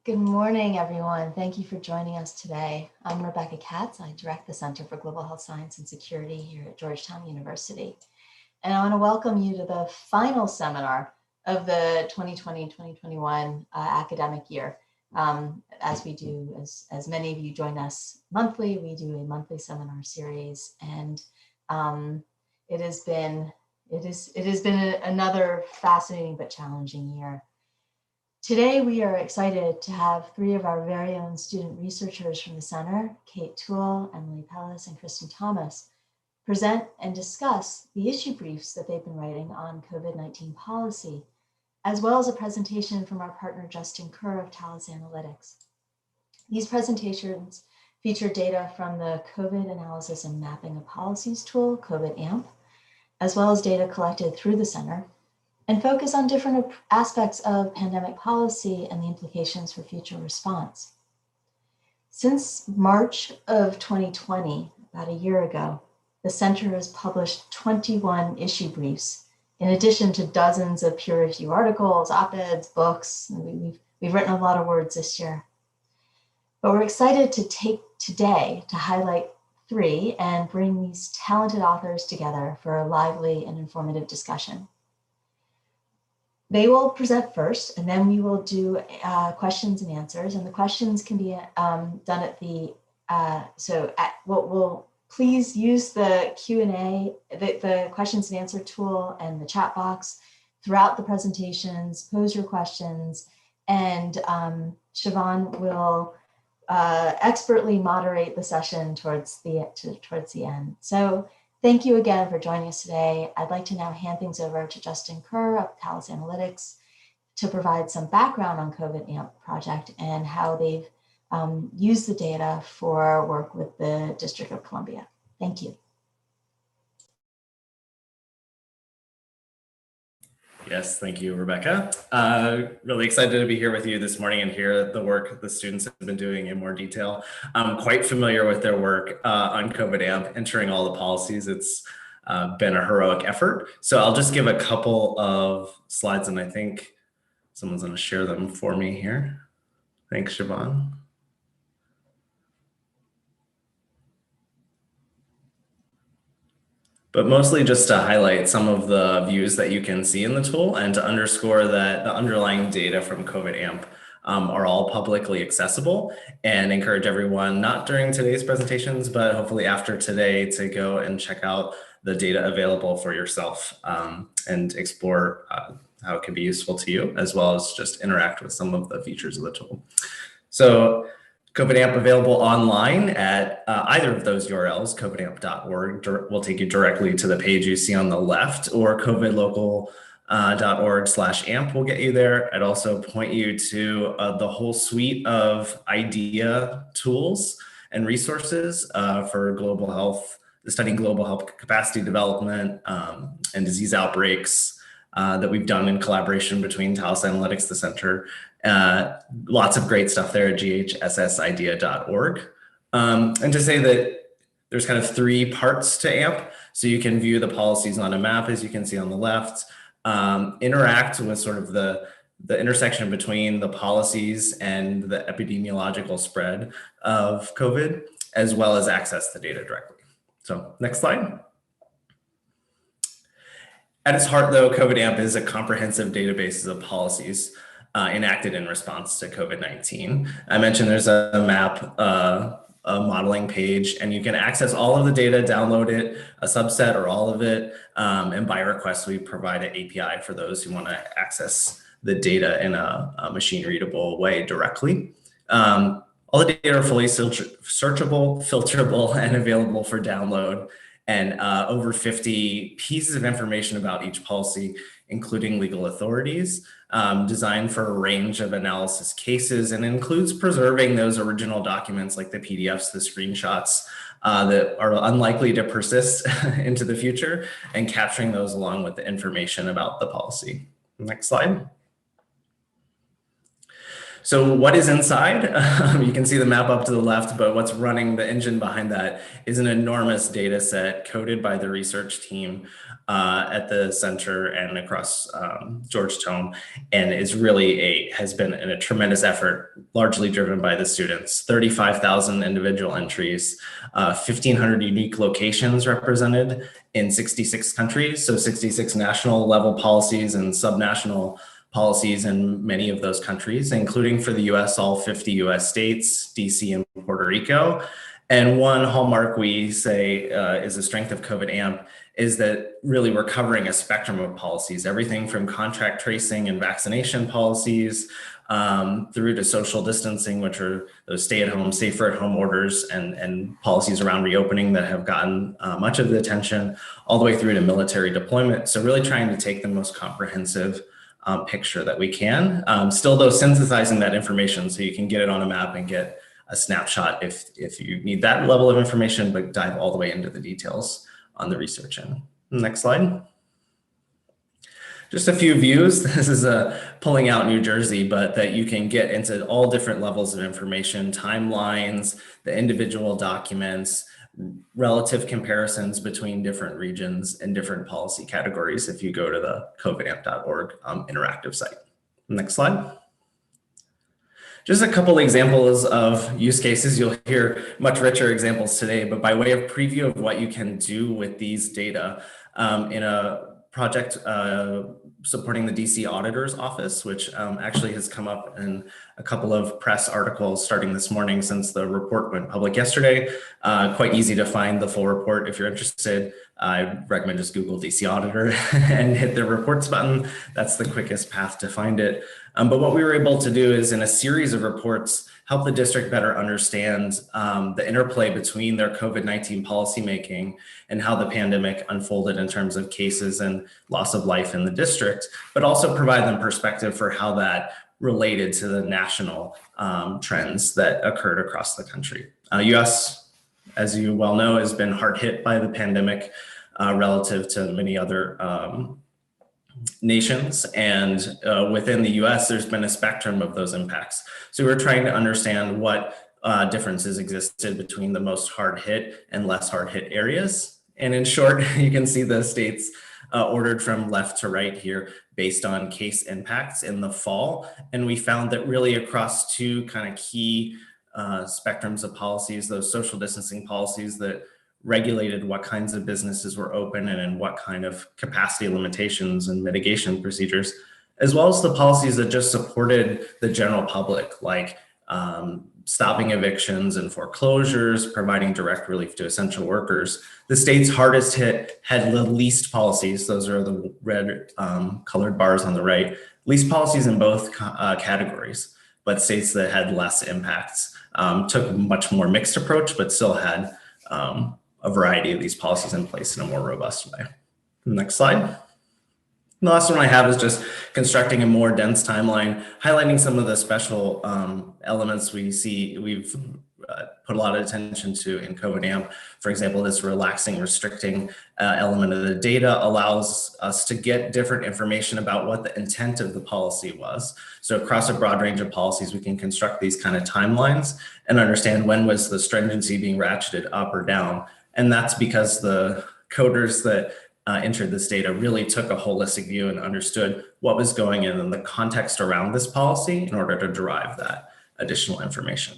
Good morning, everyone. Thank you for joining us today. I'm Rebecca Katz. I direct the Center for Global Health Science and Security here at Georgetown University. And I want to welcome you to the final seminar of the 2020-2021 academic year. As we do, as many of you join us monthly, we do a monthly seminar series, and it has been another fascinating but challenging year. Today, we are excited to have three of our very own student researchers from the center, Kate Toole, Emily Pellis, and Kristen Thomas, present and discuss the issue briefs that they've been writing on COVID-19 policy, as well as a presentation from our partner, Justin Kerr of Thales Analytics. These presentations feature data from the COVID Analysis and Mapping of Policies tool, COVID-AMP, as well as data collected through the center, and focus on different aspects of pandemic policy and the implications for future response. Since March of 2020, about a year ago, the center has published 21 issue briefs, in addition to dozens of peer-reviewed articles, op-eds, books. We've written a lot of words this year. But we're excited to take today to highlight three and bring these talented authors together for a lively and informative discussion. They will present first, and then we will do questions and answers. And the questions can be done at the, we'll please use the Q&A, the questions and answer tool and the chat box throughout the presentations, pose your questions, and Siobhan will expertly moderate the session towards the end. So thank you again for joining us today. I'd like to now hand things over to Justin Kerr of Thales Analytics to provide some background on COVID-AMP project and how they've used the data for work with the District of Columbia. Thank you. Yes, thank you, Rebecca. Really excited to be here with you this morning and hear the work the students have been doing in more detail. I'm quite familiar with their work on COVID-AMP, ensuring all the policies. It's been a heroic effort. So I'll just give a couple of slides, and I think someone's going to share them for me here. Thanks, Siobhan. But mostly just to highlight some of the views that you can see in the tool and to underscore that the underlying data from COVID-AMP are all publicly accessible, and encourage everyone, not during today's presentations, but hopefully after today, to go and check out the data available for yourself and explore how it can be useful to you, as well as just interact with some of the features of the tool. So COVID-AMP available online at either of those URLs, covidamp.org will take you directly to the page you see on the left, or covidlocal.org/amp will get you there. I'd also point you to the whole suite of IDEA tools and resources for global health, studying global health capacity development and disease outbreaks that we've done in collaboration between Thales Analytics, the center. Lots of great stuff there at ghssidea.org. And to say that there's kind of three parts to AMP. So you can view the policies on a map, as you can see on the left, interact with sort of the intersection between the policies and the epidemiological spread of COVID, as well as access the data directly. So next slide. At its heart, though, COVID-AMP is a comprehensive database of policies enacted in response to COVID-19. I mentioned there's a map, a modeling page, and you can access all of the data, download it, a subset or all of it, and by request, we provide an API for those who want to access the data in a machine-readable way directly. All the data are fully searchable, filterable, and available for download, and over 50 pieces of information about each policy, including legal authorities, designed for a range of analysis cases, and includes preserving those original documents like the PDFs, the screenshots that are unlikely to persist into the future, and capturing those along with the information about the policy. Next slide. So what is inside? You can see the map up to the left, but what's running the engine behind that is an enormous data set coded by the research team at the center and across Georgetown, and has been a tremendous effort, largely driven by the students. 35,000 individual entries, 1,500 unique locations represented in 66 countries, so 66 national level policies and subnational policies in many of those countries, including for the US, all 50 US states, DC and Puerto Rico. And one hallmark we say is the strength of COVID AMP is that really we're covering a spectrum of policies, everything from contract tracing and vaccination policies through to social distancing, which are those stay-at-home, safer-at-home orders and policies around reopening that have gotten much of the attention, all the way through to military deployment. So really trying to take the most comprehensive picture that we can. Still though, synthesizing that information so you can get it on a map and get a snapshot if you need that level of information, but dive all the way into the details on the research end. Next slide. Just a few views. This is pulling out New Jersey, but that you can get into all different levels of information, timelines, the individual documents, relative comparisons between different regions and different policy categories if you go to the covidamp.org interactive site. Next slide. Just a couple examples of use cases. You'll hear much richer examples today, but by way of preview of what you can do with these data in a project supporting the DC Auditor's Office, which actually has come up in a couple of press articles starting this morning since the report went public yesterday. Quite easy to find the full report if you're interested. I recommend just Google DC Auditor and hit the reports button. That's the quickest path to find it. But what we were able to do is in a series of reports, help the district better understand the interplay between their COVID-19 policymaking and how the pandemic unfolded in terms of cases and loss of life in the district, but also provide them perspective for how that related to the national trends that occurred across the country. US, as you well know, has been hard hit by the pandemic relative to many other nations, and within the US, there's been a spectrum of those impacts. So we're trying to understand what differences existed between the most hard hit and less hard hit areas. And in short, you can see the states ordered from left to right here based on case impacts in the fall. And we found that really across two kind of key spectrums of policies, those social distancing policies that regulated what kinds of businesses were open and in what kind of capacity limitations and mitigation procedures, as well as the policies that just supported the general public, like stopping evictions and foreclosures, providing direct relief to essential workers. The states hardest hit had the least policies. Those are the red colored bars on the right, least policies in both categories, but states that had less impacts took a much more mixed approach, but still had a variety of these policies in place in a more robust way. Next slide. The last one I have is just constructing a more dense timeline, highlighting some of the special elements we've put a lot of attention to in COVID AMP. For example, this relaxing, restricting element of the data allows us to get different information about what the intent of the policy was. So across a broad range of policies, we can construct these kind of timelines and understand when was the stringency being ratcheted up or down. And that's because the coders that entered this data really took a holistic view and understood what was going in the context around this policy in order to derive that additional information.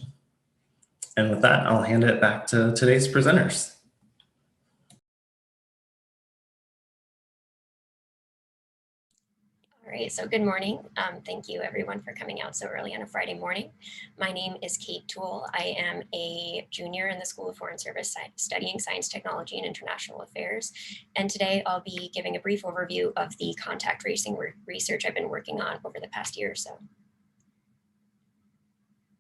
And with that, I'll hand it back to today's presenters. All right, so good morning. Thank you everyone for coming out so early on a Friday morning. My name is Kate Toole. I am a junior in the School of Foreign Service studying Science, Technology, and International Affairs. And today I'll be giving a brief overview of the contact tracing research I've been working on over the past year or so.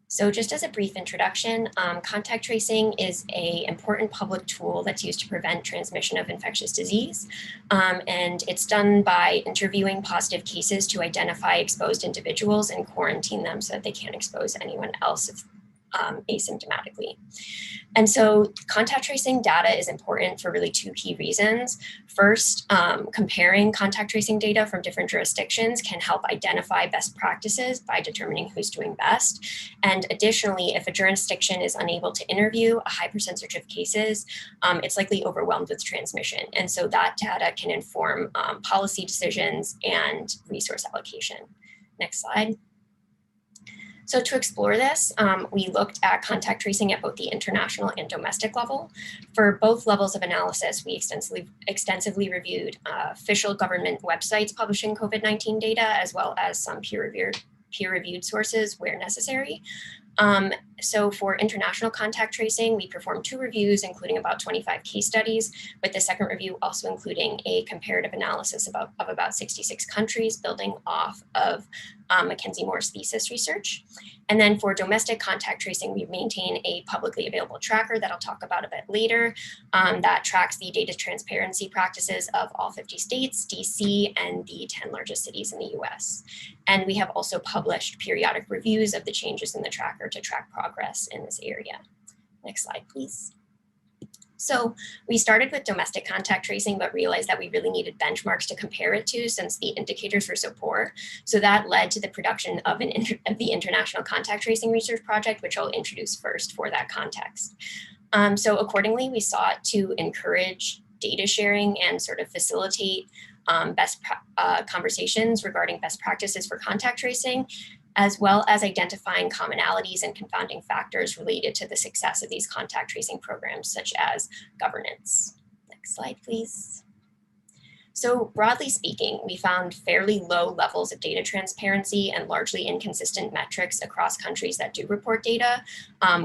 So just as a brief introduction, contact tracing is an important public tool that's used to prevent transmission of infectious disease. And it's done by interviewing positive cases to identify exposed individuals and quarantine them so that they can't expose anyone else asymptomatically. And so contact tracing data is important for really two key reasons. First, comparing contact tracing data from different jurisdictions can help identify best practices by determining who's doing best. And additionally, if a jurisdiction is unable to interview a high percentage of cases, it's likely overwhelmed with transmission. And so that data can inform policy decisions and resource allocation. Next slide. So to explore this, we looked at contact tracing at both the international and domestic level. For both levels of analysis, we extensively reviewed official government websites publishing COVID-19 data, as well as some peer-reviewed sources where necessary. So for international contact tracing, we performed 2 reviews, including about 25 case studies, with the second review also including a comparative analysis of about 66 countries, building off of Mackenzie Moore's thesis research. And then for domestic contact tracing, we maintain a publicly available tracker that I'll talk about a bit later that tracks the data transparency practices of all 50 states, DC, and the 10 largest cities in the US. And we have also published periodic reviews of the changes in the tracker to track progress in this area. Next slide, please. So we started with domestic contact tracing, but realized that we really needed benchmarks to compare it to since the indicators were so poor. So that led to the production of the International Contact Tracing Research Project, which I'll introduce first for that context. So accordingly, we sought to encourage data sharing and sort of facilitate conversations regarding best practices for contact tracing, as well as identifying commonalities and confounding factors related to the success of these contact tracing programs, such as governance. Next slide, please. So broadly speaking, we found fairly low levels of data transparency and largely inconsistent metrics across countries that do report data,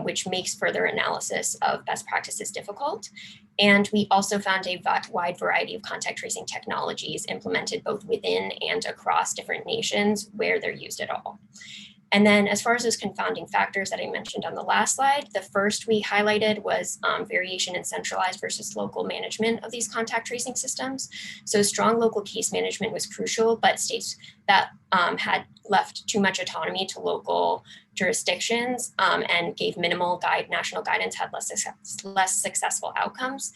which makes further analysis of best practices difficult. And we also found a wide variety of contact tracing technologies implemented both within and across different nations where they're used at all. And then as far as those confounding factors that I mentioned on the last slide, the first we highlighted was variation in centralized versus local management of these contact tracing systems. So strong local case management was crucial, but states that had left too much autonomy to local jurisdictions and gave minimal national guidance had less successful outcomes.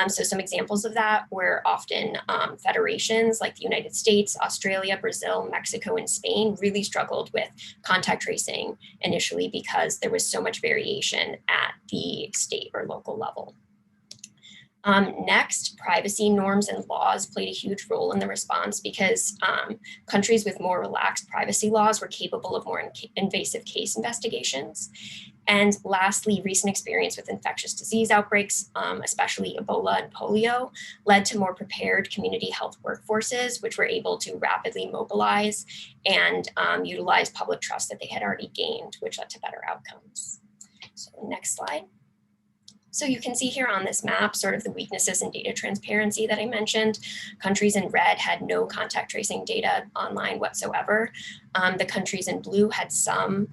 So some examples of that were often federations like the United States, Australia, Brazil, Mexico, and Spain really struggled with contact tracing initially because there was so much variation at the state or local level. Next, privacy norms and laws played a huge role in the response because countries with more relaxed privacy laws were capable of more invasive case investigations. And lastly, recent experience with infectious disease outbreaks, especially Ebola and polio, led to more prepared community health workforces, which were able to rapidly mobilize and utilize public trust that they had already gained, which led to better outcomes. So next slide. So you can see here on this map sort of the weaknesses in data transparency that I mentioned. Countries in red had no contact tracing data online whatsoever. The countries in blue had some,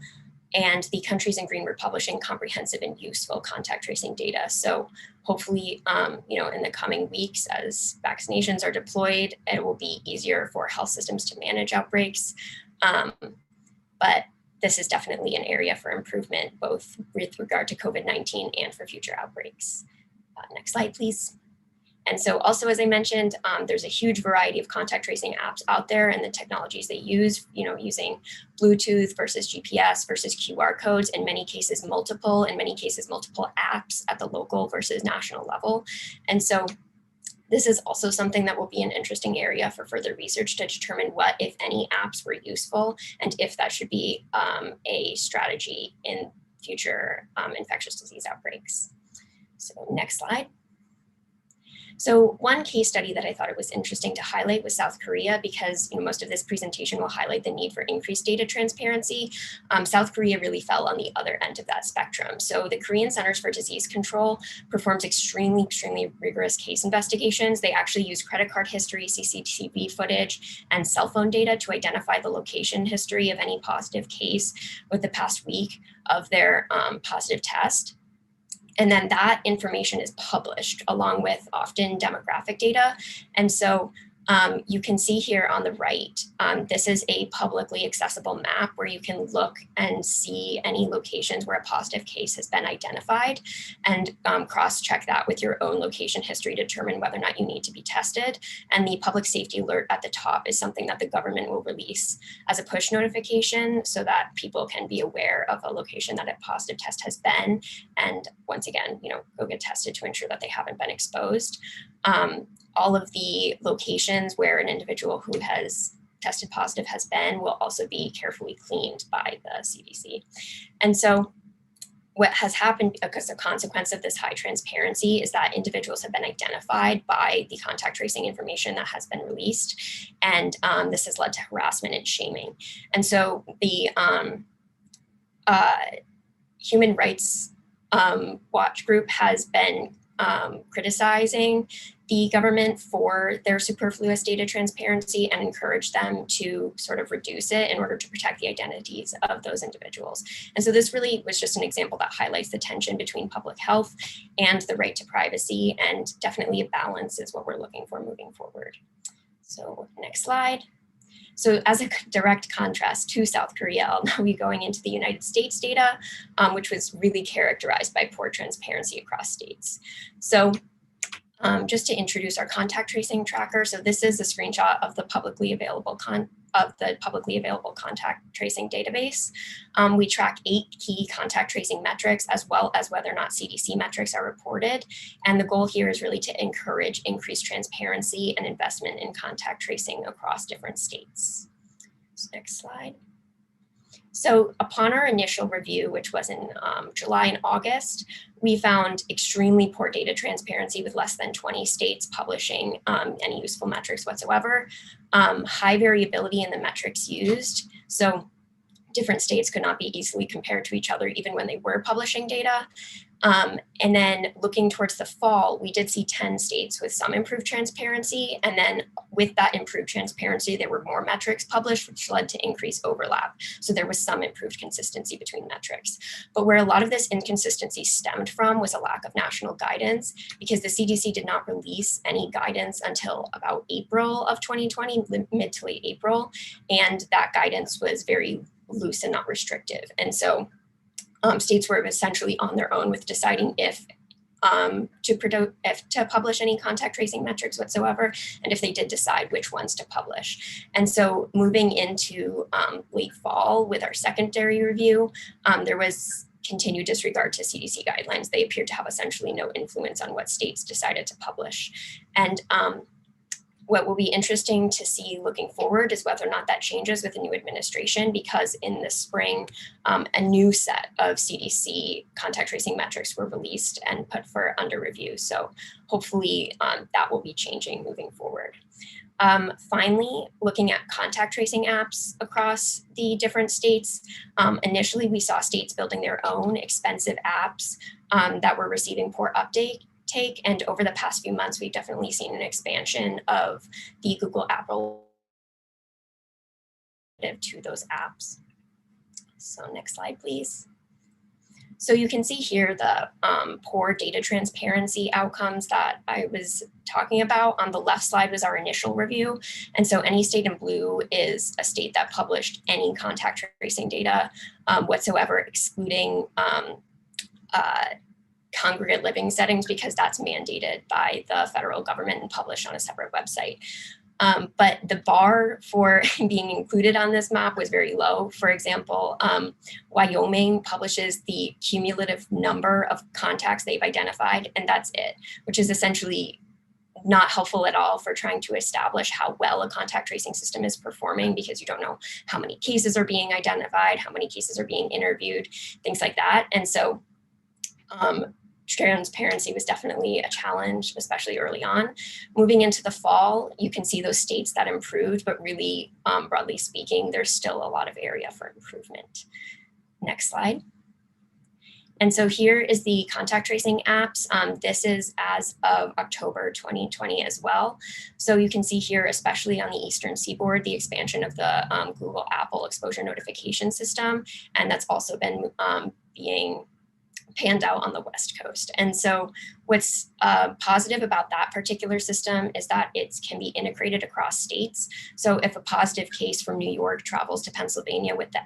and the countries in green were publishing comprehensive and useful contact tracing data. So hopefully, in the coming weeks, as vaccinations are deployed, it will be easier for health systems to manage outbreaks. But this is definitely an area for improvement, both with regard to COVID-19 and for future outbreaks. Next slide, please. And so also, as I mentioned, there's a huge variety of contact tracing apps out there and the technologies they use, using Bluetooth versus GPS versus QR codes, in many cases multiple apps at the local versus national level. And so this is also something that will be an interesting area for further research to determine what, if any, apps were useful and if that should be a strategy in future infectious disease outbreaks. So next slide. So one case study that I thought it was interesting to highlight was South Korea, because most of this presentation will highlight the need for increased data transparency. South Korea really fell on the other end of that spectrum. So the Korean Centers for Disease Control performs extremely rigorous case investigations. They actually use credit card history, CCTV footage, and cell phone data to identify the location history of any positive case with the past week of their positive test. And then that information is published along with often demographic data. And so You can see here on the right, this is a publicly accessible map where you can look and see any locations where a positive case has been identified and cross-check that with your own location history to determine whether or not you need to be tested. And the public safety alert at the top is something that the government will release as a push notification so that people can be aware of a location that a positive test has been. And once again, go get tested to ensure that they haven't been exposed. All of the locations where an individual who has tested positive has been will also be carefully cleaned by the CDC. And so what has happened because the consequence of this high transparency is that individuals have been identified by the contact tracing information that has been released. And this has led to harassment and shaming. And so the Human Rights Watch group has been criticizing the government for their superfluous data transparency and encourage them to sort of reduce it in order to protect the identities of those individuals. And so this really was just an example that highlights the tension between public health and the right to privacy, and definitely a balance is what we're looking for moving forward. So next slide. So as a direct contrast to South Korea, I'll now be going into the United States data, which was really characterized by poor transparency across states. So just to introduce our contact tracing tracker. So this is a screenshot of the publicly available contact tracing database. We track 8 key contact tracing metrics, as well as whether or not CDC metrics are reported. And the goal here is really to encourage increased transparency and investment in contact tracing across different states. So next slide. So upon our initial review, which was in July and August, we found extremely poor data transparency with less than 20 states publishing any useful metrics whatsoever. High variability in the metrics used. So different states could not be easily compared to each other even when they were publishing data. And then looking towards the fall, we did see 10 states with some improved transparency. And then with that improved transparency, there were more metrics published, which led to increased overlap. So there was some improved consistency between metrics. But where a lot of this inconsistency stemmed from was a lack of national guidance, because the CDC did not release any guidance until about April of 2020, mid to late April. And that guidance was very loose and not restrictive. And so states were essentially on their own with deciding if to publish any contact tracing metrics whatsoever, and if they did decide which ones to publish. And so moving into late fall with our secondary review, there was continued disregard to CDC guidelines. They appeared to have essentially no influence on what states decided to publish. And what will be interesting to see looking forward is whether or not that changes with the new administration, because in the spring, a new set of CDC contact tracing metrics were released and put for under review. So hopefully that will be changing moving forward. Finally, looking at contact tracing apps across the different states, initially we saw states building their own expensive apps that were receiving poor uptake. And over the past few months, we've definitely seen an expansion of the Google Apple to those apps. So next slide, please. So you can see here the poor data transparency outcomes that I was talking about. On the left slide was our initial review. And so any state in blue is a state that published any contact tracing data whatsoever, excluding congregate living settings, because that's mandated by the federal government and published on a separate website. But the bar for being included on this map was very low. For example, Wyoming publishes the cumulative number of contacts they've identified, and that's it, which is essentially not helpful at all for trying to establish how well a contact tracing system is performing, because you don't know how many cases are being identified, how many cases are being interviewed, things like that. And so transparency was definitely a challenge, especially early on. Moving into the fall, you can see those states that improved, but really, broadly speaking, there's still a lot of area for improvement. Next slide. And so here is the contact tracing apps. This is as of October 2020 as well. So you can see here, especially on the Eastern Seaboard, the expansion of the Google Apple exposure notification system. And that's also been being panned out on the West Coast. And so what's positive about that particular system is that it can be integrated across states. So if a positive case from New York travels to Pennsylvania with the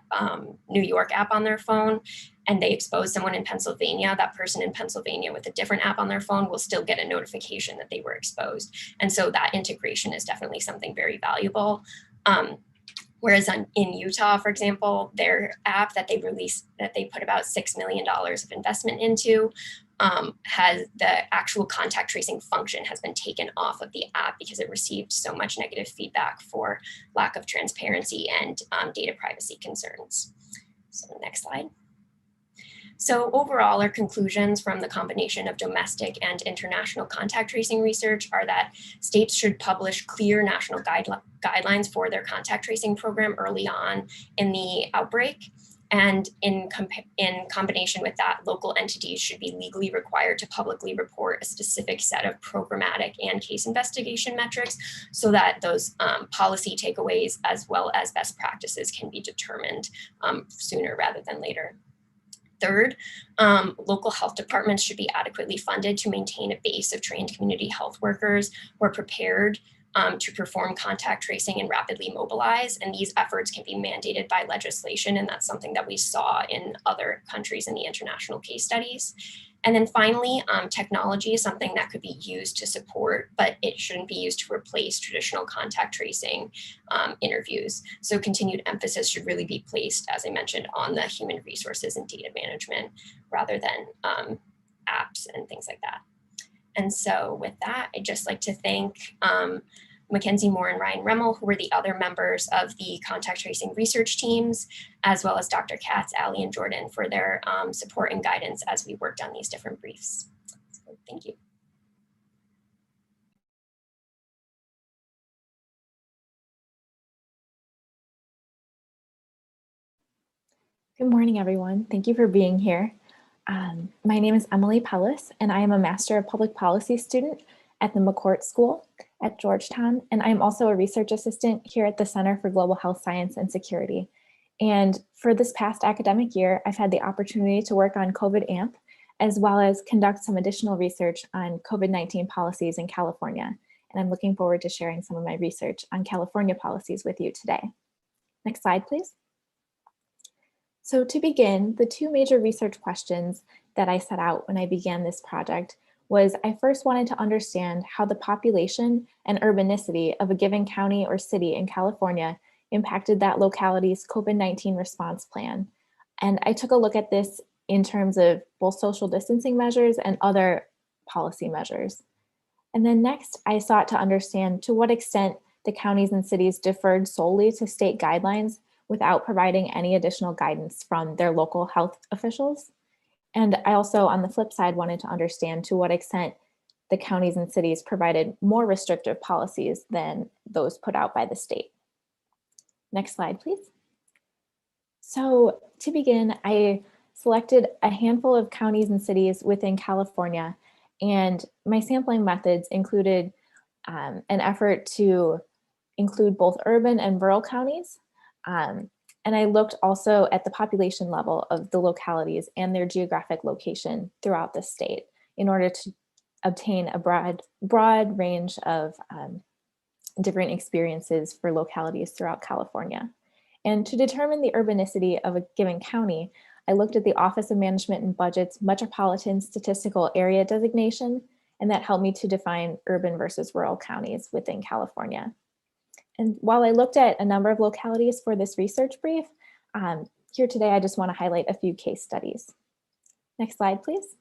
New York app on their phone, and they expose someone in Pennsylvania, that person in Pennsylvania with a different app on their phone will still get a notification that they were exposed. And so that integration is definitely something very valuable. Whereas in Utah, for example, their app that they released, that they put about $6 million of investment into, has the actual contact tracing function has been taken off of the app because it received so much negative feedback for lack of transparency and data privacy concerns. So next slide. So overall, our conclusions from the combination of domestic and international contact tracing research are that states should publish clear national guidelines for their contact tracing program early on in the outbreak. And in combination with that, local entities should be legally required to publicly report a specific set of programmatic and case investigation metrics so that those policy takeaways as well as best practices can be determined sooner rather than later. Third, local health departments should be adequately funded to maintain a base of trained community health workers who are prepared to perform contact tracing and rapidly mobilize. And these efforts can be mandated by legislation. And that's something that we saw in other countries in the international case studies. And then finally, technology is something that could be used to support, but it shouldn't be used to replace traditional contact tracing interviews. So continued emphasis should really be placed, as I mentioned, on the human resources and data management rather than apps and things like that. And so with that, I'd just like to thank Mackenzie Moore and Ryan Remmel, who were the other members of the contact tracing research teams, as well as Dr. Katz, Ali, and Jordan for their support and guidance as we worked on these different briefs. So thank you. Good morning, everyone. Thank you for being here. My name is Emily Pellis, and I am a Master of Public Policy student at the McCourt School at Georgetown, and I am also a research assistant here at the Center for Global Health Science and Security. And for this past academic year, I've had the opportunity to work on COVID AMP, as well as conduct some additional research on COVID-19 policies in California. And I'm looking forward to sharing some of my research on California policies with you today. Next slide, please. So to begin, the two major research questions that I set out when I began this project was I first wanted to understand how the population and urbanicity of a given county or city in California impacted that locality's COVID-19 response plan. And I took a look at this in terms of both social distancing measures and other policy measures. And then next, I sought to understand to what extent the counties and cities deferred solely to state guidelines without providing any additional guidance from their local health officials. And I also, on the flip side, wanted to understand to what extent the counties and cities provided more restrictive policies than those put out by the state. Next slide, please. So to begin, I selected a handful of counties and cities within California, and my sampling methods included an effort to include both urban and rural counties. And I looked also at the population level of the localities and their geographic location throughout the state in order to obtain a broad range of different experiences for localities throughout California. And to determine the urbanicity of a given county, I looked at the Office of Management and Budget's Metropolitan Statistical Area designation, and that helped me to define urban versus rural counties within California. And while I looked at a number of localities for this research brief, here today I just want to highlight a few case studies. Next slide, please.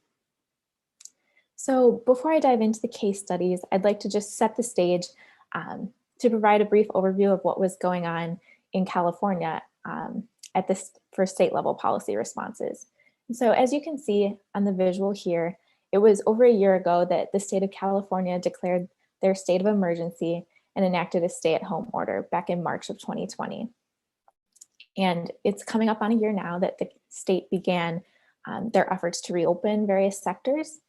So before I dive into the case studies, I'd like to just set the stage to provide a brief overview of what was going on in California for state level policy responses. And so as you can see on the visual here, it was over a year ago that the state of California declared their state of emergency and enacted a stay-at-home order back in March of 2020. And it's coming up on a year now that the state began their efforts to reopen various sectors.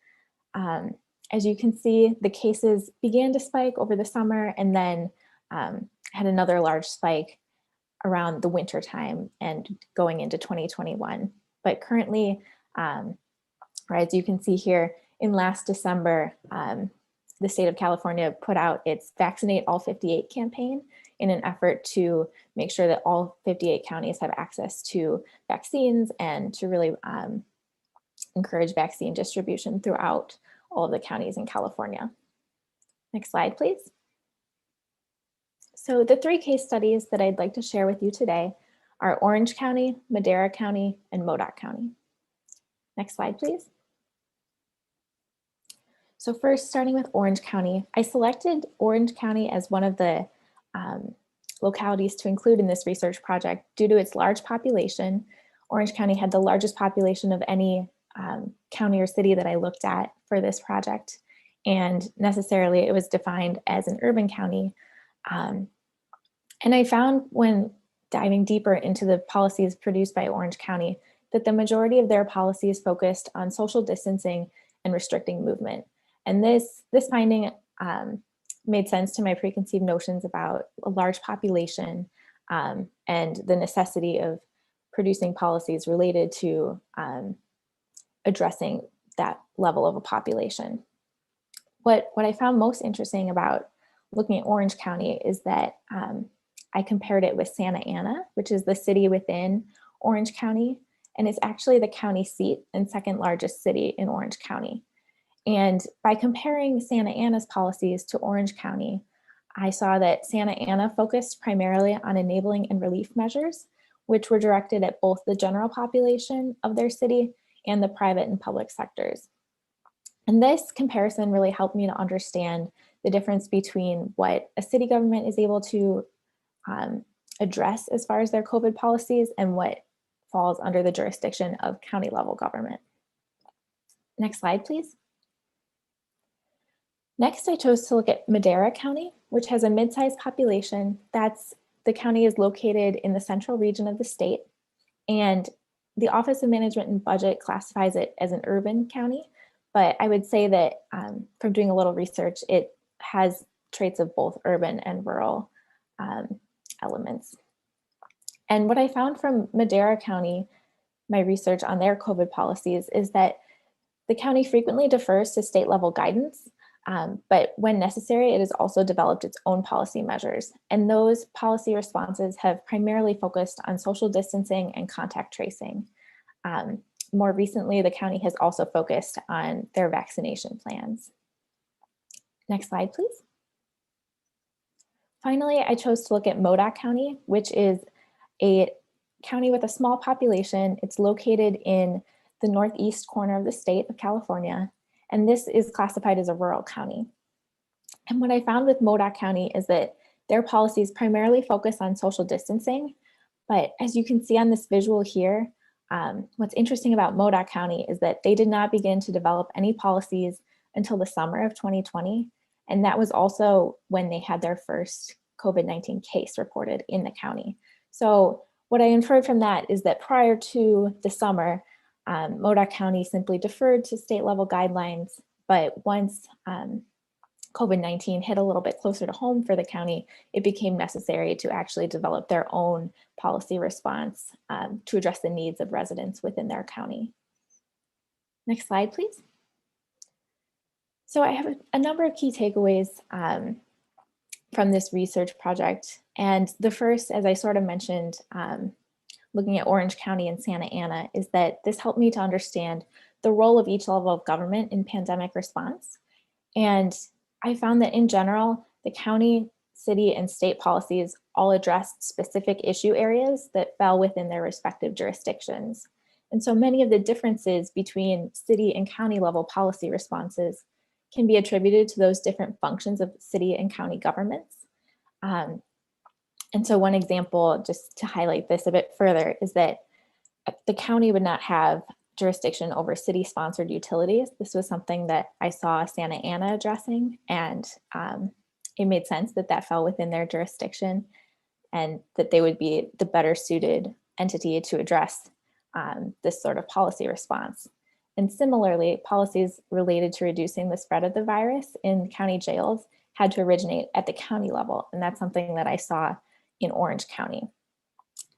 As you can see, the cases began to spike over the summer and then had another large spike around the winter time and going into 2021. But currently, or as you can see here, in last December, the state of California put out its Vaccinate All 58 campaign in an effort to make sure that all 58 counties have access to vaccines and to really encourage vaccine distribution throughout all of the counties in California. Next slide, please. So the 3 case studies that I'd like to share with you today are Orange County, Madera County, and Modoc County. Next slide, please. So first, starting with Orange County, I selected Orange County as one of the localities to include in this research project due to its large population. Orange County had the largest population of any county or city that I looked at for this project, and necessarily it was defined as an urban county. And I found when diving deeper into the policies produced by Orange County that the majority of their policies focused on social distancing and restricting movement. And this finding made sense to my preconceived notions about a large population and the necessity of producing policies related to addressing that level of a population. What I found most interesting about looking at Orange County is that I compared it with Santa Ana, which is the city within Orange County, and it's actually the county seat and second largest city in Orange County. And by comparing Santa Ana's policies to Orange County, I saw that Santa Ana focused primarily on enabling and relief measures, which were directed at both the general population of their city and the private and public sectors. And this comparison really helped me to understand the difference between what a city government is able to address as far as their COVID policies and what falls under the jurisdiction of county level government. Next slide, please. Next, I chose to look at Madera County, which has a mid-sized population. The county is located in the central region of the state, and the Office of Management and Budget classifies it as an urban county, but I would say that from doing a little research, it has traits of both urban and rural elements. And what I found from Madera County, my research on their COVID policies, is that the county frequently defers to state level guidance, but when necessary, it has also developed its own policy measures. And those policy responses have primarily focused on social distancing and contact tracing. More recently, the county has also focused on their vaccination plans. Next slide, please. Finally, I chose to look at Modoc County, which is a county with a small population. It's located in the northeast corner of the state of California, and this is classified as a rural county. And what I found with Modoc County is that their policies primarily focus on social distancing, but as you can see on this visual here, what's interesting about Modoc County is that they did not begin to develop any policies until the summer of 2020. And that was also when they had their first COVID-19 case reported in the county. So what I inferred from that is that prior to the summer, Modoc County simply deferred to state level guidelines, but once COVID-19 hit a little bit closer to home for the county, it became necessary to actually develop their own policy response to address the needs of residents within their county. Next slide, please. So I have a number of key takeaways from this research project. And the first, as I sort of mentioned, looking at Orange County and Santa Ana, is that this helped me to understand the role of each level of government in pandemic response. And I found that in general, the county, city, and state policies all addressed specific issue areas that fell within their respective jurisdictions. And so many of the differences between city and county level policy responses can be attributed to those different functions of city and county governments. And so one example, just to highlight this a bit further, is that the county would not have jurisdiction over city-sponsored utilities. This was something that I saw Santa Ana addressing, and it made sense that that fell within their jurisdiction and that they would be the better suited entity to address this sort of policy response. And similarly, policies related to reducing the spread of the virus in county jails had to originate at the county level, and that's something that I saw in Orange County.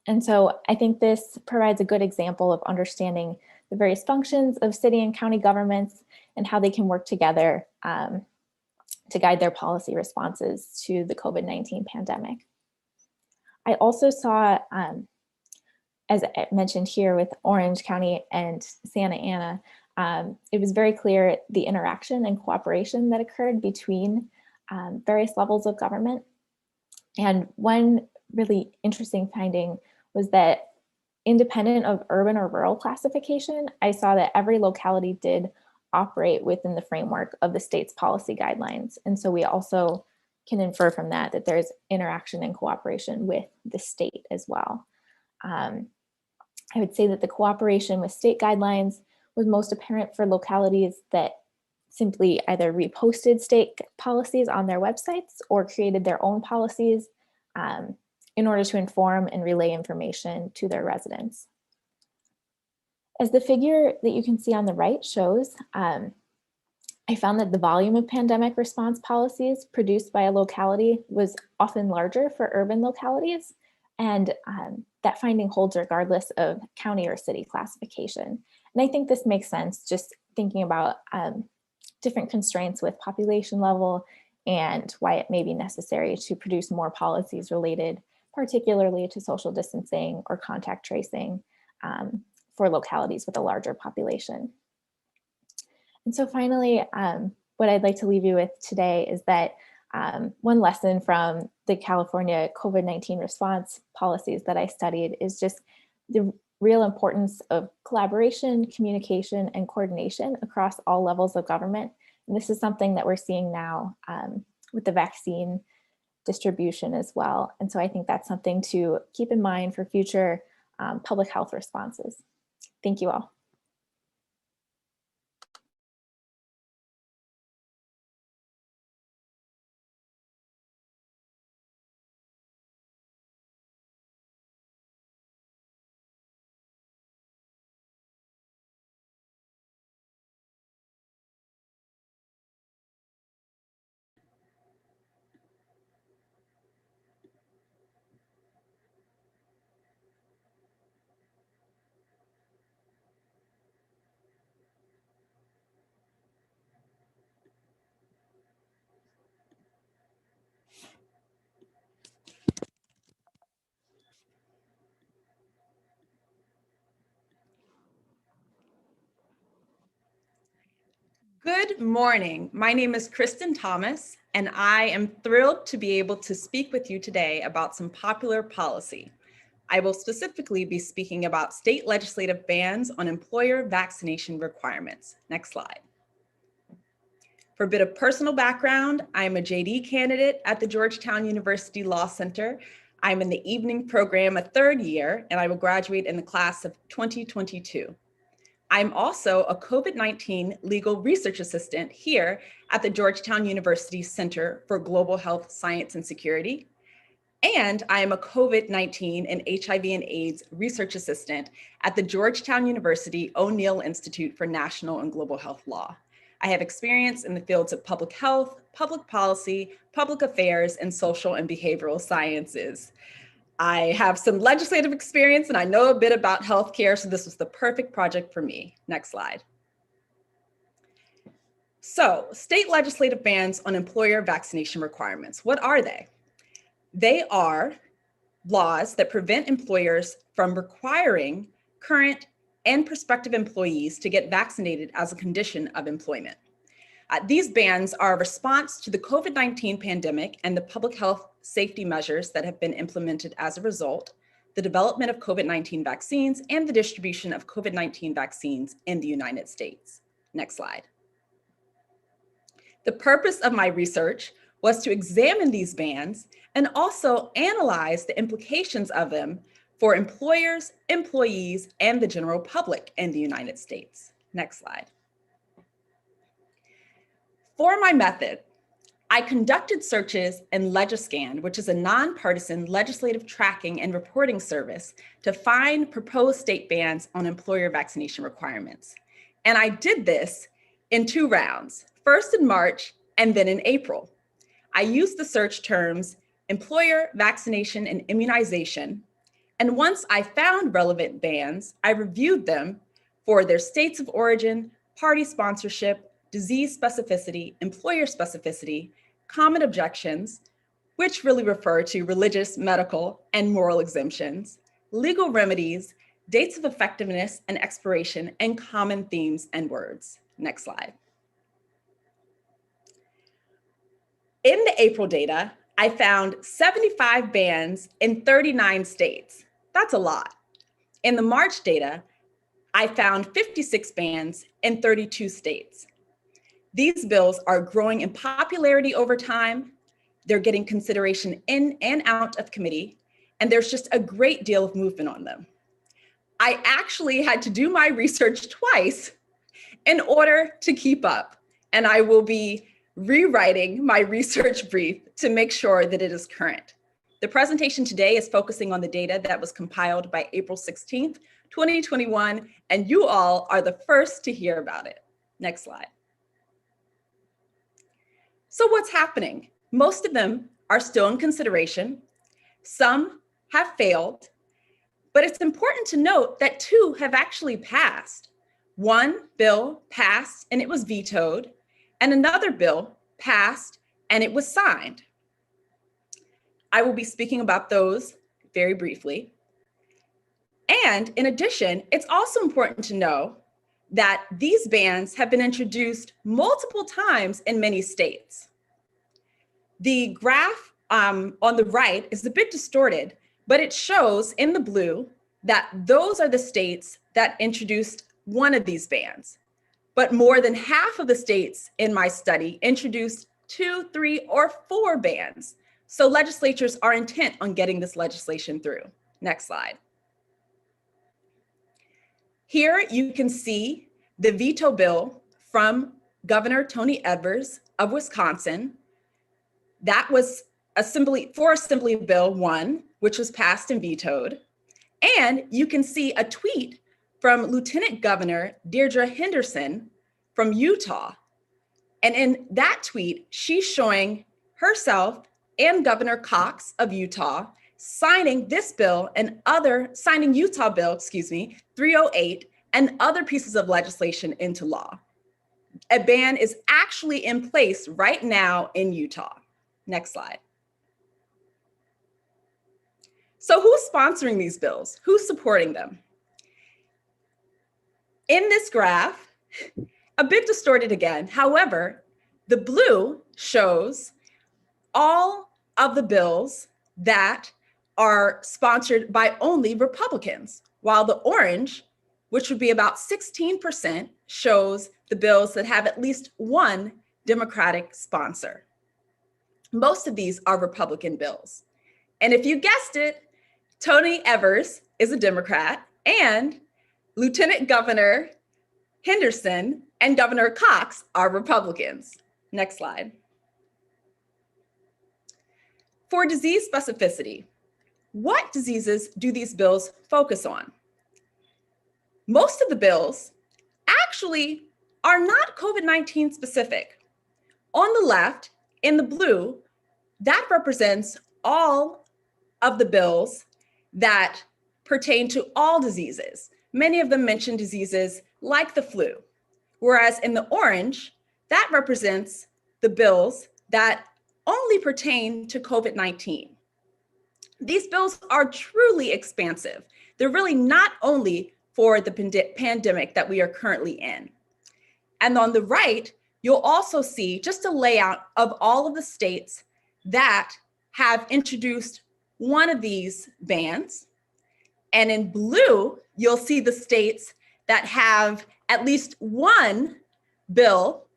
And so I think this provides a good example of understanding the various functions of city and county governments and how they can work together to guide their policy responses to the COVID-19 pandemic. I also saw, as I mentioned here with Orange County and Santa Ana, it was very clear the interaction and cooperation that occurred between various levels of government. And one really interesting finding was that independent of urban or rural classification, I saw that every locality did operate within the framework of the state's policy guidelines. And so we also can infer from that that there's interaction and cooperation with the state as well. I would say that the cooperation with state guidelines was most apparent for localities that simply either reposted state policies on their websites or created their own policies in order to inform and relay information to their residents. As the figure that you can see on the right shows, I found that the volume of pandemic response policies produced by a locality was often larger for urban localities, and that finding holds regardless of county or city classification. And I think this makes sense, just thinking about different constraints with population level and why it may be necessary to produce more policies related particularly to social distancing or contact tracing for localities with a larger population. And so finally, what I'd like to leave you with today is that one lesson from the California COVID-19 response policies that I studied is just the real importance of collaboration, communication, and coordination across all levels of government. And this is something that we're seeing now with the vaccine distribution as well. And so I think that's something to keep in mind for future public health responses. Thank you all. Good morning. My name is Kristen Thomas, and I am thrilled to be able to speak with you today about some popular policy. I will specifically be speaking about state legislative bans on employer vaccination requirements. Next slide. For a bit of personal background, I'm a JD candidate at the Georgetown University Law Center. I'm in the evening program, a third year, and I will graduate in the class of 2022. I'm also a COVID-19 legal research assistant here at the Georgetown University Center for Global Health, Science, and Security. And I am a COVID-19 and HIV and AIDS research assistant at the Georgetown University O'Neill Institute for National and Global Health Law. I have experience in the fields of public health, public policy, public affairs, and social and behavioral sciences. I have some legislative experience and I know a bit about healthcare, so this was the perfect project for me. Next slide. So, state legislative bans on employer vaccination requirements. What are they? They are laws that prevent employers from requiring current and prospective employees to get vaccinated as a condition of employment. These bans are a response to the COVID-19 pandemic and the public health safety measures that have been implemented as a result, the development of COVID-19 vaccines, and the distribution of COVID-19 vaccines in the United States. Next slide. The purpose of my research was to examine these bans and also analyze the implications of them for employers, employees, and the general public in the United States. Next slide. For my method, I conducted searches in Legiscan, which is a nonpartisan legislative tracking and reporting service to find proposed state bans on employer vaccination requirements. And I did this in 2 rounds, first in March and then in April. I used the search terms employer vaccination and immunization. And once I found relevant bans, I reviewed them for their states of origin, party sponsorship, disease specificity, employer specificity, common objections, which really refer to religious, medical, and moral exemptions, legal remedies, dates of effectiveness and expiration, and common themes and words. Next slide. In the April data, I found 75 bans in 39 states. That's a lot. In the March data, I found 56 bans in 32 states. These bills are growing in popularity over time. They're getting consideration in and out of committee, and there's just a great deal of movement on them. I actually had to do my research twice in order to keep up, and I will be rewriting my research brief to make sure that it is current. The presentation today is focusing on the data that was compiled by April 16th, 2021, and you all are the first to hear about it. Next slide. So what's happening? Most of them are still in consideration. Some have failed, but it's important to note that 2 have actually passed. One bill passed and it was vetoed, and another bill passed and it was signed. I will be speaking about those very briefly. And in addition, it's also important to know that these bans have been introduced multiple times in many states. The graph on the right is a bit distorted, but it shows in the blue that those are the states that introduced one of these bans. But more than half of the states in my study introduced 2, 3, or 4 bans. So legislatures are intent on getting this legislation through. Next slide. Here you can see the veto bill from Governor Tony Evers of Wisconsin. That was Assembly Bill 1, which was passed and vetoed. And you can see a tweet from Lieutenant Governor Deirdre Henderson from Utah. And in that tweet, she's showing herself and Governor Cox of Utah signing this bill and signing Utah Bill, 308, and other pieces of legislation into law. A ban is actually in place right now in Utah. Next slide. So who's sponsoring these bills? Who's supporting them? In this graph, a bit distorted again. However, the blue shows all of the bills that are sponsored by only Republicans, while the orange, which would be about 16%, shows the bills that have at least one Democratic sponsor. Most of these are Republican bills. And if you guessed it, Tony Evers is a Democrat, and Lieutenant Governor Henderson and Governor Cox are Republicans. Next slide. For disease specificity, what diseases do these bills focus on? Most of the bills actually are not COVID-19 specific. On the left, in the blue, that represents all of the bills that pertain to all diseases. Many of them mention diseases like the flu, whereas in the orange, that represents the bills that only pertain to COVID-19. These bills are truly expansive. They're really not only for the pandemic that we are currently in. And on the right, you'll also see just a layout of all of the states that have introduced one of these bans. And in blue, you'll see the states that have at least one bill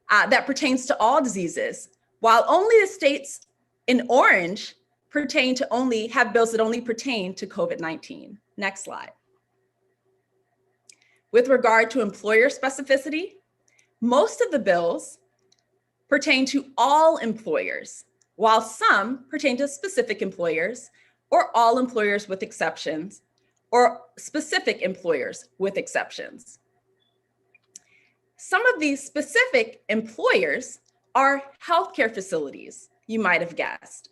that pertains to all diseases, while only the states in orange have bills that only pertain to COVID-19. Next slide. With regard to employer specificity, most of the bills pertain to all employers, while some pertain to specific employers or all employers with exceptions, or specific employers with exceptions. Some of these specific employers are healthcare facilities, you might have guessed.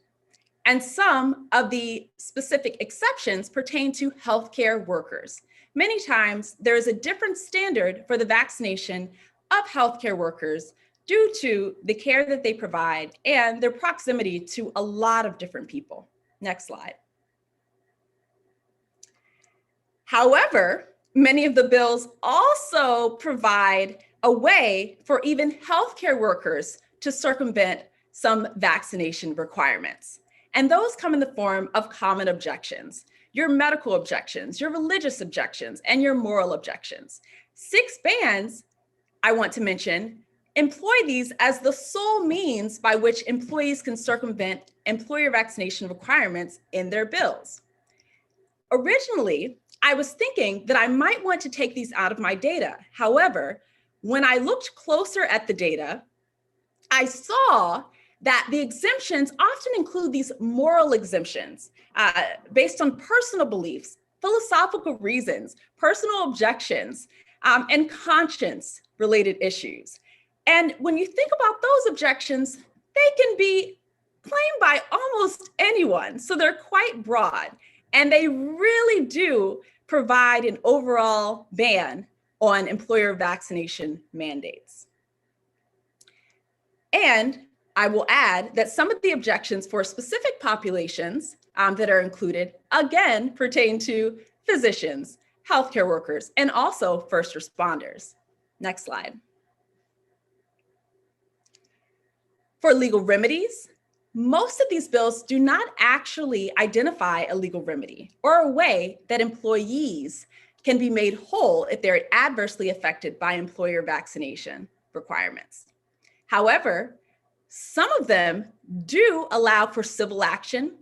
And some of the specific exceptions pertain to healthcare workers, many times there is a different standard for the vaccination of healthcare workers due to the care that they provide and their proximity to a lot of different people. Next slide. However, many of the bills also provide a way for even healthcare workers to circumvent some vaccination requirements. And those come in the form of common objections, your medical objections, your religious objections, and your moral objections. 6 bans, I want to mention, employ these as the sole means by which employees can circumvent employer vaccination requirements in their bills. Originally, I was thinking that I might want to take these out of my data. However, when I looked closer at the data, I saw that the exemptions often include these moral exemptions based on personal beliefs, philosophical reasons, personal objections, and conscience-related issues. And when you think about those objections, they can be claimed by almost anyone. So they're quite broad, and they really do provide an overall ban on employer vaccination mandates. And I will add that some of the objections for specific populations that are included, again, pertain to physicians, healthcare workers, and also first responders. Next slide. For legal remedies, most of these bills do not actually identify a legal remedy or a way that employees can be made whole if they're adversely affected by employer vaccination requirements. However, some of them do allow for civil action.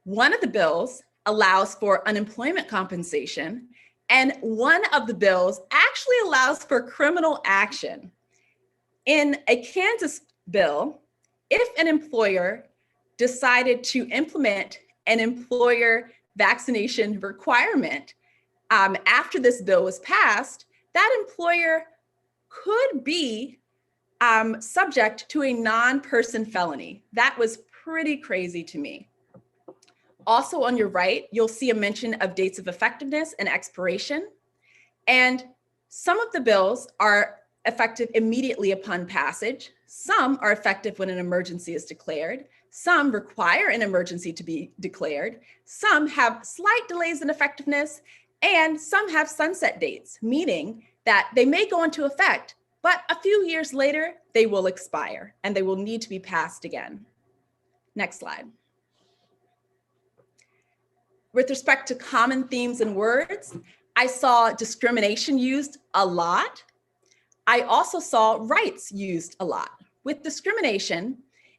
One of the bills allows for unemployment compensation, and one of the bills actually allows for criminal action. In a Kansas bill, if an employer decided to implement an employer vaccination requirement after this bill was passed, that employer could be subject to a non-person felony. That was pretty crazy to me. Also on your right, you'll see a mention of dates of effectiveness and expiration. And some of the bills are effective immediately upon passage. Some are effective when an emergency is declared. Some require an emergency to be declared. Some have slight delays in effectiveness, and some have sunset dates, meaning that they may go into effect, but a few years later, they will expire and they will need to be passed again. Next slide. With respect to common themes and words, I saw discrimination used a lot. I also saw rights used a lot. With discrimination,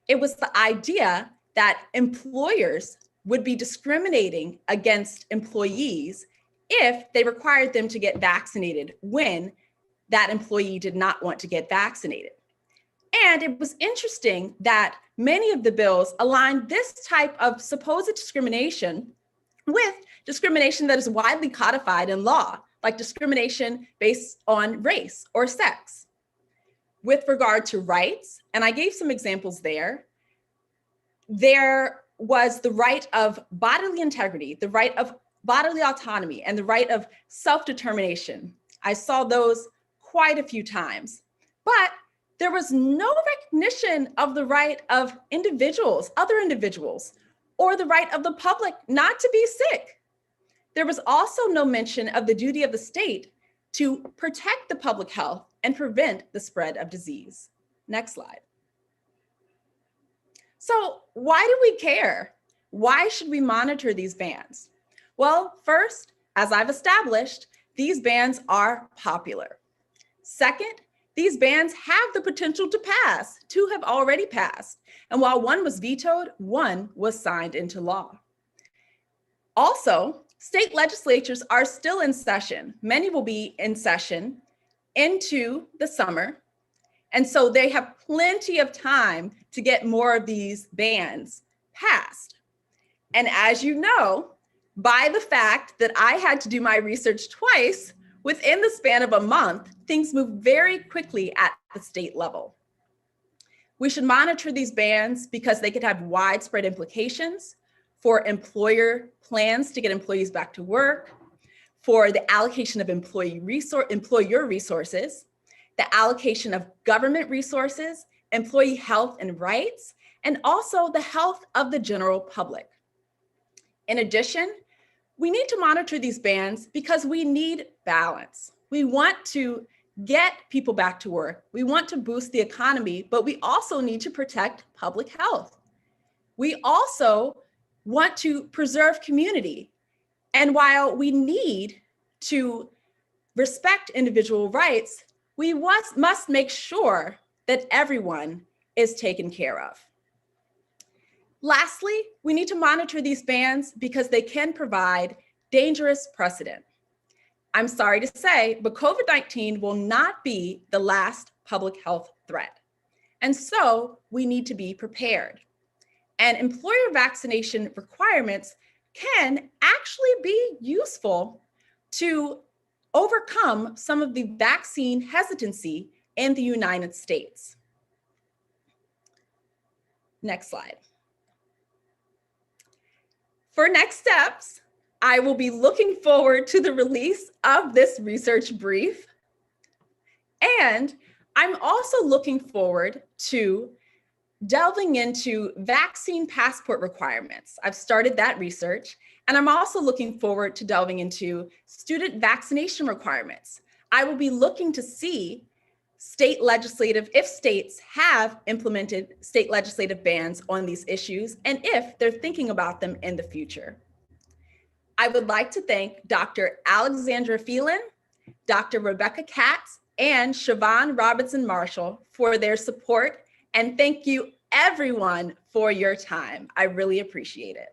it was the idea that employers would be discriminating against employees if they required them to get vaccinated when that employee did not want to get vaccinated. And it was interesting that many of the bills aligned this type of supposed discrimination with discrimination that is widely codified in law, like discrimination based on race or sex. With regard to rights, and I gave some examples there was the right of bodily integrity, the right of bodily autonomy, and the right of self-determination. I saw those quite a few times, but there was no recognition of the right of individuals, other individuals, or the right of the public not to be sick. There was also no mention of the duty of the state to protect the public health and prevent the spread of disease. Next slide. So why do we care? Why should we monitor these bans? Well, first, as I've established, these bans are popular. Second, these bans have the potential to pass. 2 have already passed. And while 1 was vetoed, 1 was signed into law. Also, state legislatures are still in session. Many will be in session into the summer. And so they have plenty of time to get more of these bans passed. And as you know, by the fact that I had to do my research twice, within the span of a month, things move very quickly at the state level. We should monitor these bans because they could have widespread implications for employer plans to get employees back to work, for the allocation of employer resources, the allocation of government resources, employee health and rights, and also the health of the general public. In addition, we need to monitor these bans because we need balance. We want to get people back to work. We want to boost the economy, but we also need to protect public health. We also want to preserve community. And while we need to respect individual rights, we must make sure that everyone is taken care of. Lastly, we need to monitor these bans because they can provide dangerous precedent. I'm sorry to say, but COVID-19 will not be the last public health threat. And so we need to be prepared. And employer vaccination requirements can actually be useful to overcome some of the vaccine hesitancy in the United States. Next slide. For next steps, I will be looking forward to the release of this research brief. And I'm also looking forward to delving into vaccine passport requirements. I've started that research, and I'm also looking forward to delving into student vaccination requirements. I will be looking to see if states have implemented state legislative bans on these issues, and if they're thinking about them in the future. I would like to thank Dr. Alexandra Phelan, Dr. Rebecca Katz, and Siobhan Robinson-Marshall for their support, and thank you everyone for your time. I really appreciate it.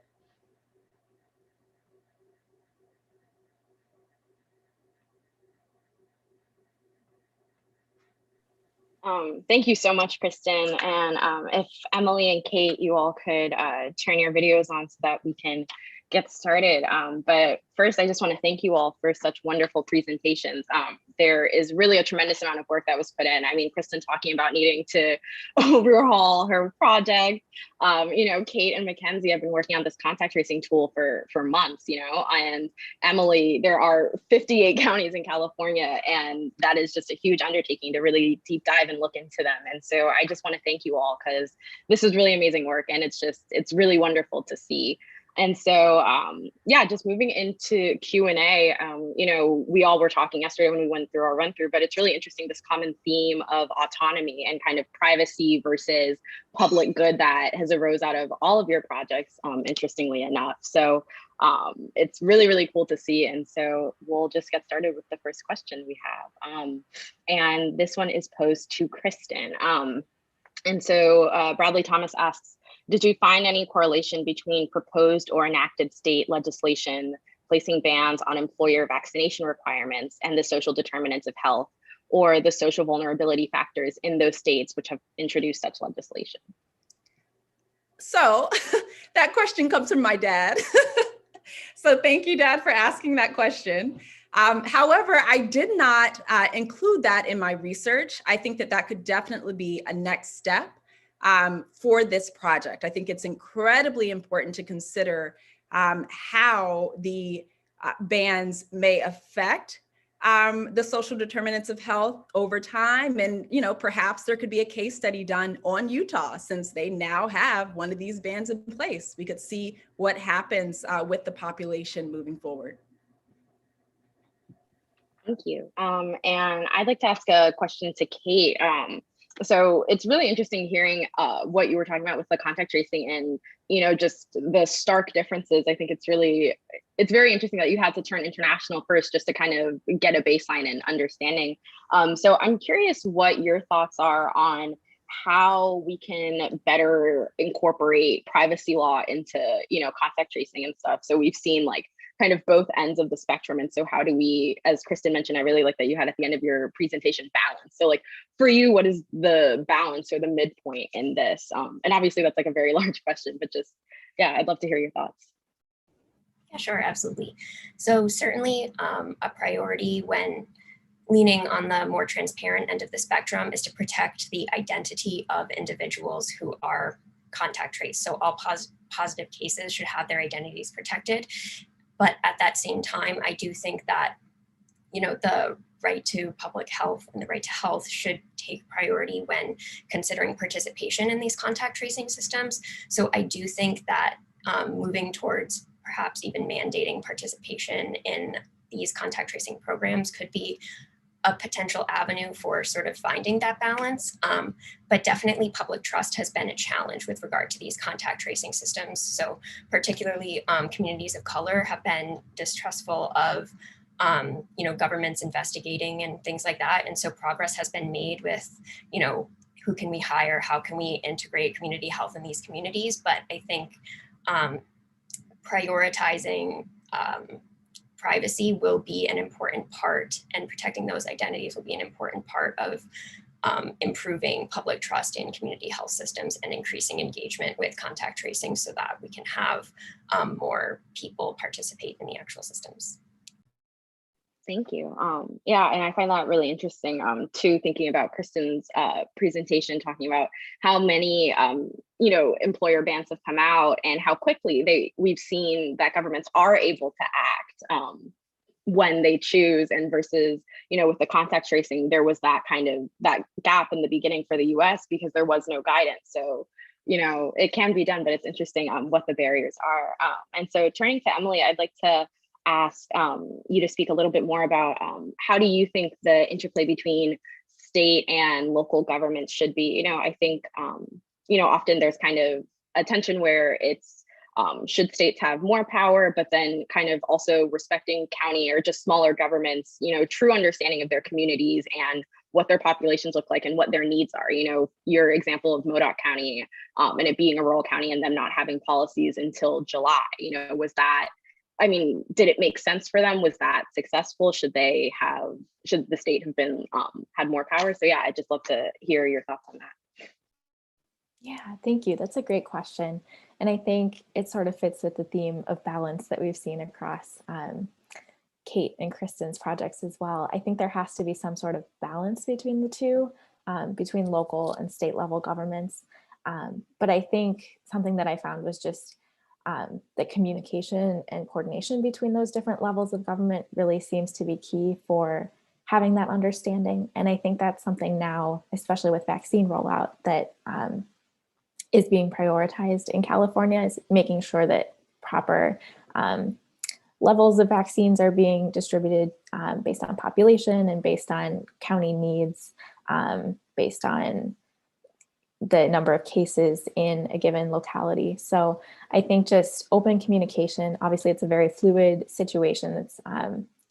Thank you so much, Kristen. And if Emily and Kate, you all could turn your videos on so that we can get started. But first, I just want to thank you all for such wonderful presentations. There is really a tremendous amount of work that was put in. I mean, Kristen talking about needing to overhaul her project. You know, Kate and Mackenzie have been working on this contact tracing tool for months, you know, and Emily, there are 58 counties in California, and that is just a huge undertaking to really deep dive and look into them. And so I just want to thank you all because this is really amazing work, and it's really wonderful to see. And so, yeah, just moving into Q&A, you know, we all were talking yesterday when we went through our run through, but it's really interesting, this common theme of autonomy and kind of privacy versus public good that has arose out of all of your projects, interestingly enough. So it's really, really cool to see. And so we'll just get started with the first question we have. And this one is posed to Kristen. And so Bradley Thomas asks, did you find any correlation between proposed or enacted state legislation placing bans on employer vaccination requirements and the social determinants of health, or the social vulnerability factors in those states which have introduced such legislation? So that question comes from my dad. So thank you, Dad, for asking that question. However, I did not include that in my research. I think that that could definitely be a next step for this project. I think it's incredibly important to consider how the bans may affect the social determinants of health over time. And, you know, perhaps there could be a case study done on Utah, since they now have one of these bans in place. We could see what happens with the population moving forward. Thank you. And I'd like to ask a question to Kate. So it's really interesting hearing what you were talking about with the contact tracing and, you know, just the stark differences. I think it's very interesting that you had to turn international first just to kind of get a baseline and understanding. So I'm curious what your thoughts are on how we can better incorporate privacy law into, you know, contact tracing and stuff. So we've seen like kind of both ends of the spectrum. And so how do we, as Kristen mentioned, I really like that you had at the end of your presentation, balance. So like for you, what is the balance or the midpoint in this? And obviously that's like a very large question, but just, yeah, I'd love to hear your thoughts. Yeah, sure, absolutely. So certainly a priority when leaning on the more transparent end of the spectrum is to protect the identity of individuals who are contact traced. So all positive cases should have their identities protected. But at that same time, I do think that, the right to public health and the right to health should take priority when considering participation in these contact tracing systems. So I do think that moving towards perhaps even mandating participation in these contact tracing programs could be a potential avenue for sort of finding that balance. But definitely public trust has been a challenge with regard to these contact tracing systems. So particularly communities of color have been distrustful of governments investigating and things like that. And so progress has been made with, who can we hire? How can we integrate community health in these communities? But I think prioritizing privacy will be an important part, and protecting those identities will be an important part of improving public trust in community health systems and increasing engagement with contact tracing so that we can have more people participate in the actual systems. Thank you. Yeah, and I find that really interesting too, thinking about Kristen's presentation, talking about how many employer bans have come out and how quickly we've seen that governments are able to act when they choose, and versus, with the contact tracing, there was that gap in the beginning for the US because there was no guidance. So, it can be done, but it's interesting what the barriers are. And so turning to Emily, I'd like to ask you to speak a little bit more about how do you think the interplay between state and local governments should be? I think, often there's kind of a tension where it's should states have more power, but then kind of also respecting county or just smaller governments, true understanding of their communities and what their populations look like and what their needs are. Your example of Modoc County and it being a rural county and them not having policies until July, was that, did it make sense for them? Was that successful? Should the state have been had more power? So yeah, I'd just love to hear your thoughts on that. Yeah, thank you. That's a great question. And I think it sort of fits with the theme of balance that we've seen across Kate and Kristen's projects as well. I think there has to be some sort of balance between the two, between local and state level governments. But I think something that I found was just the communication and coordination between those different levels of government really seems to be key for having that understanding. And I think that's something now, especially with vaccine rollout, that is being prioritized in California, is making sure that proper levels of vaccines are being distributed based on population and based on county needs, based on the number of cases in a given locality. So I think just open communication, obviously it's a very fluid situation that's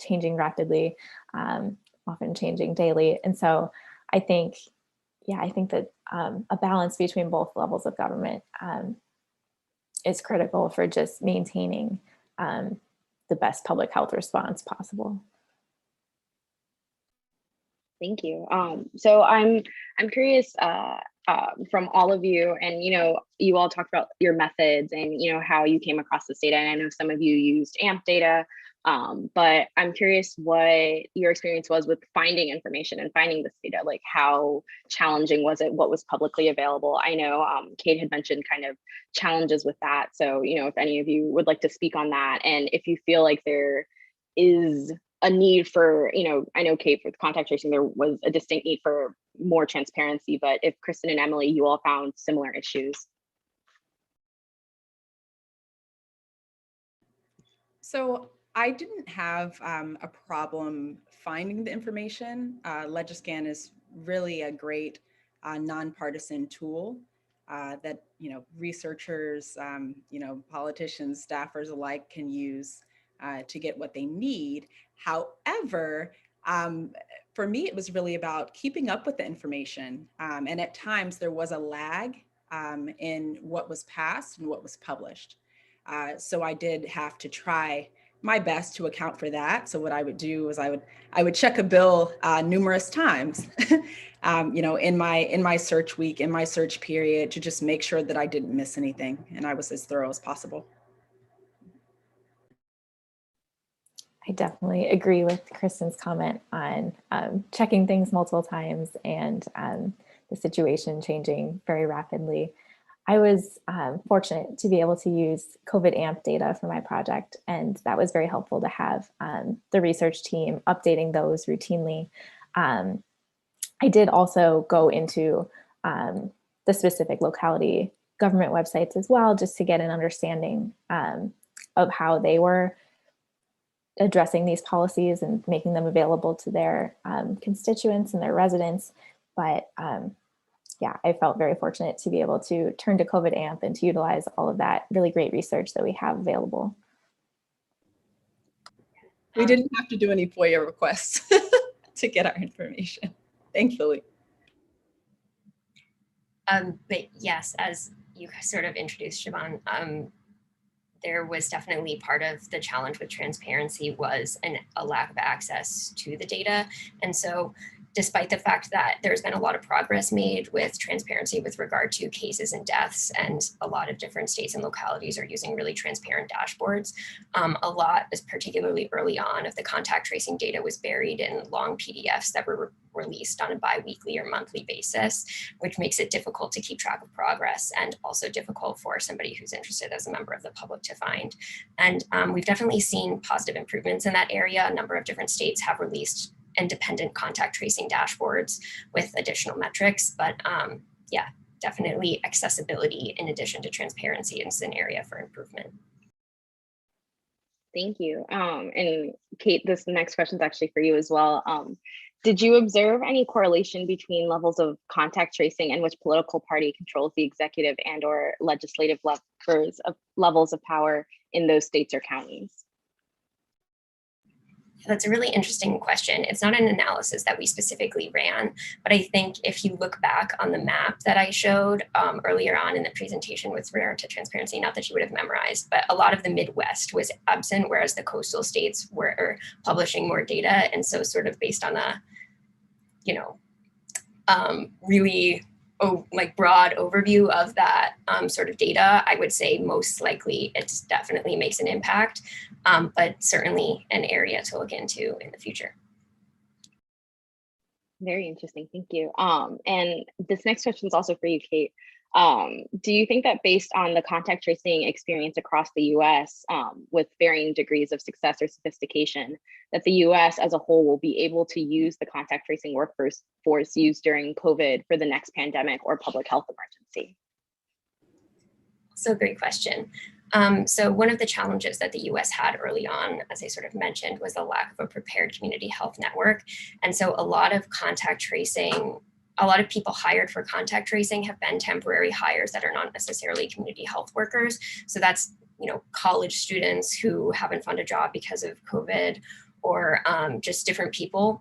changing rapidly, often changing daily. And so I think that a balance between both levels of government is critical for just maintaining the best public health response possible. Thank you. So I'm curious from all of you, and you all talked about your methods and how you came across this data. And I know some of you used AMP data, but I'm curious what your experience was with finding information and finding this data. Like, how challenging was it? What was publicly available? I know Kate had mentioned kind of challenges with that. So if any of you would like to speak on that, and if you feel like there is a need for, I know Kate, with contact tracing, there was a distinct need for more transparency, but if Kristen and Emily, you all found similar issues. So I didn't have a problem finding the information. Legiscan is really a great nonpartisan tool that researchers, politicians, staffers alike can use to get what they need. However, for me, it was really about keeping up with the information. And at times there was a lag in what was passed and what was published. So I did have to try my best to account for that. So what I would do is I would check a bill numerous times, in my search week, in my search period, to just make sure that I didn't miss anything and I was as thorough as possible. I definitely agree with Kristen's comment on checking things multiple times and the situation changing very rapidly. I was fortunate to be able to use COVID AMP data for my project, and that was very helpful to have the research team updating those routinely. I did also go into the specific locality government websites as well, just to get an understanding of how they were addressing these policies and making them available to their constituents and their residents. But yeah, I felt very fortunate to be able to turn to COVID AMP and to utilize all of that really great research that we have available. We didn't have to do any FOIA requests to get our information, thankfully. But yes, as you sort of introduced, Siobhan, there was definitely part of the challenge with transparency was a lack of access to the data. And so despite the fact that there's been a lot of progress made with transparency with regard to cases and deaths, and a lot of different states and localities are using really transparent dashboards, a lot, particularly early on, of the contact tracing data was buried in long PDFs that were released on a bi-weekly or monthly basis, which makes it difficult to keep track of progress and also difficult for somebody who's interested as a member of the public to find. And we've definitely seen positive improvements in that area. A number of different states have released independent contact tracing dashboards with additional metrics, but yeah, definitely accessibility in addition to transparency is an area for improvement. Thank you. And Kate, this next question is actually for you as well. Did you observe any correlation between levels of contact tracing and which political party controls the executive and or legislative levels of power in those states or counties? That's a really interesting question. It's not an analysis that we specifically ran, but I think if you look back on the map that I showed earlier on in the presentation with regard to transparency, not that you would have memorized, but a lot of the Midwest was absent, whereas the coastal states were publishing more data. And so sort of based on a, really like broad overview of that sort of data, I would say most likely it definitely makes an impact, but certainly an area to look into in the future. Very interesting, thank you. And this next question is also for you, Kate. Do you think that based on the contact tracing experience across the US with varying degrees of success or sophistication, that the US as a whole will be able to use the contact tracing workforce used during COVID for the next pandemic or public health emergency? So great question. So one of the challenges that the US had early on, as I sort of mentioned, was the lack of a prepared community health network. And so a lot of contact tracing, a lot of people hired for contact tracing have been temporary hires that are not necessarily community health workers. So that's, college students who haven't found a job because of COVID, or just different people.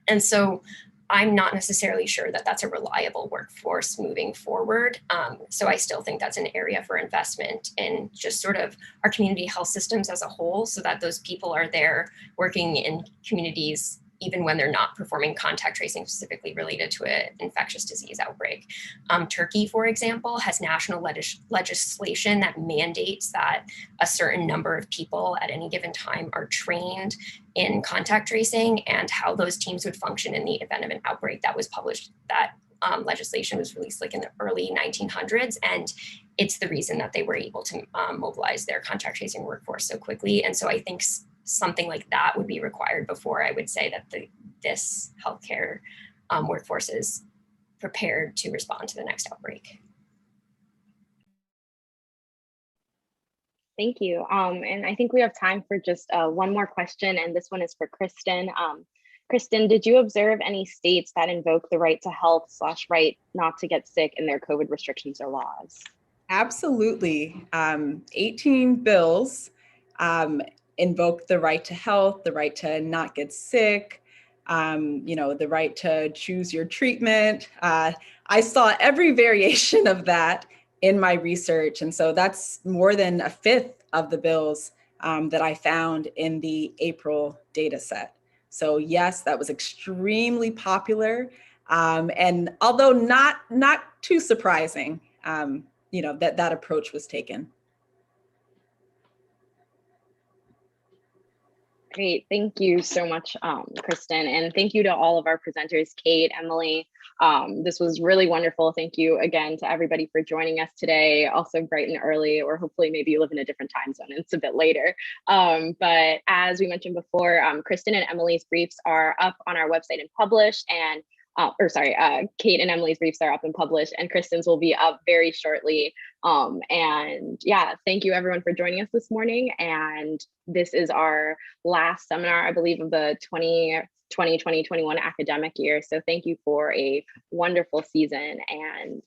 And so I'm not necessarily sure that that's a reliable workforce moving forward. So I still think that's an area for investment in just sort of our community health systems as a whole, so that those people are there working in communities even when they're not performing contact tracing specifically related to an infectious disease outbreak. Turkey, for example, has national legislation that mandates that a certain number of people at any given time are trained in contact tracing and how those teams would function in the event of an outbreak. That was published, that legislation was released like in the early 1900s, and it's the reason that they were able to mobilize their contact tracing workforce so quickly. And so I think something like that would be required before I would say that this healthcare workforce is prepared to respond to the next outbreak. Thank you. And I think we have time for just one more question, and this one is for Kristen. Kristen, did you observe any states that invoke the right to health / right not to get sick in their COVID restrictions or laws? Absolutely. 18 bills invoke the right to health, the right to not get sick, the right to choose your treatment. I saw every variation of that in my research. And so that's more than a fifth of the bills that I found in the April data set. So yes, that was extremely popular. And although not too surprising, that approach was taken. Great. Thank you so much, Kristen. And thank you to all of our presenters, Kate, Emily. This was really wonderful. Thank you again to everybody for joining us today, also bright and early, or hopefully maybe you live in a different time zone and it's a bit later. But as we mentioned before, Kristen and Emily's briefs are up on our website and published, and Kate and Emily's briefs are up and published, and Kristen's will be up very shortly. And yeah, thank you everyone for joining us this morning. And this is our last seminar, I believe, of the 2020-2021 academic year. So thank you for a wonderful season, and